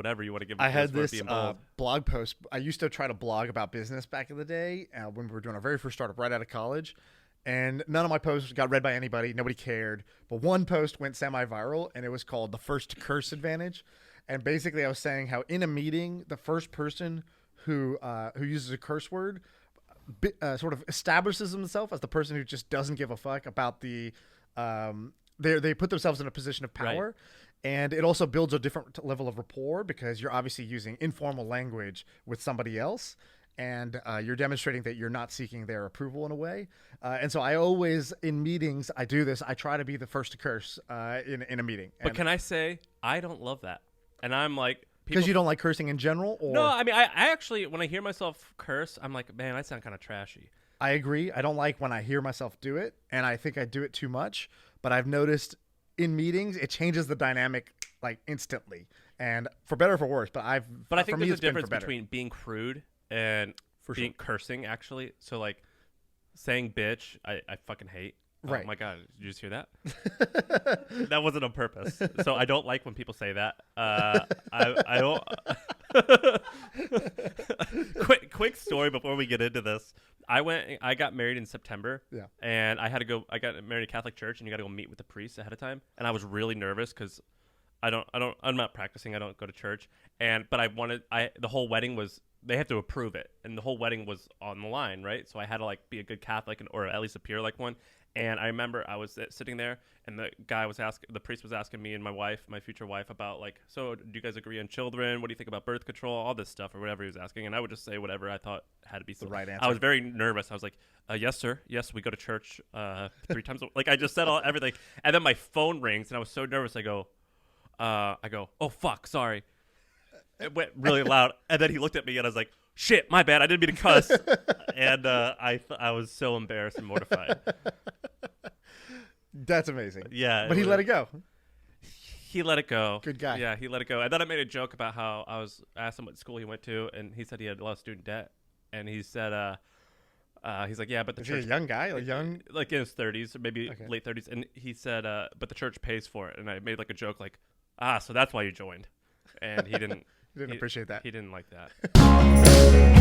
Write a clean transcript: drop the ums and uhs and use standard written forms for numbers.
whatever you want to give. I had this blog post. I used to try to blog about business back in the day when we were doing our very first startup right out of college. And none of my posts got read by anybody. Nobody cared. But one post went semi-viral, and it was called The First Curse Advantage. And basically, I was saying how in a meeting, the first person who uses a curse word sort of establishes himself as the person who just doesn't give a fuck about the they put themselves in a position of power. Right. And it also builds a different level of rapport because you're obviously using informal language with somebody else. And you're demonstrating that you're not seeking their approval in a way. And so I always, in meetings, I do this. I try to be the first to curse in a meeting. But can I say, I don't love that. And I'm like... Because you don't like cursing in general? Or? No, I mean, I actually, when I hear myself curse, I'm like, man, I sound kind of trashy. I agree. I don't like when I hear myself do it. And I think I do it too much. But I've noticed in meetings, it changes the dynamic like instantly. And for better or for worse. But I think there's a difference between being crude and being cursing, actually. So, like, saying bitch, I fucking hate. Right. Oh, my God. Did you just hear that? That wasn't on purpose. So, I don't like when people say that. I don't... quick story before we get into this. I got married in September. Yeah. And I got married at a Catholic church, and you got to go meet with the priest ahead of time. And I was really nervous because I'm not practicing. I don't go to church. But the whole wedding was... They have to approve it, and the whole wedding was on the line, right? So I had to like be a good Catholic or at least appear like one. And I remember I was sitting there, and the priest was asking me and my future wife, about like, so do you guys agree on children? What do you think about birth control? All this stuff or whatever he was asking, and I would just say whatever I thought had to be the right answer. I was very nervous. I was like, yes, sir. Yes, we go to church 3 times. Like I just said everything, and then my phone rings, and I was so nervous. I go, oh fuck, sorry. It went really loud, and then he looked at me, and I was like, "Shit, my bad. I didn't mean to cuss." And I was so embarrassed and mortified. That's amazing. Yeah, but he let it go. He let it go. Good guy. Yeah, he let it go. And then I made a joke about how asked him what school he went to, and he said he had a lot of student debt, and he said, he's like, yeah, but the church. Is he a young guy, like in his 30s or maybe late 30s, and he said, but the church pays for it, and I made like a joke like, so that's why you joined, and he didn't. He didn't appreciate that. He didn't like that.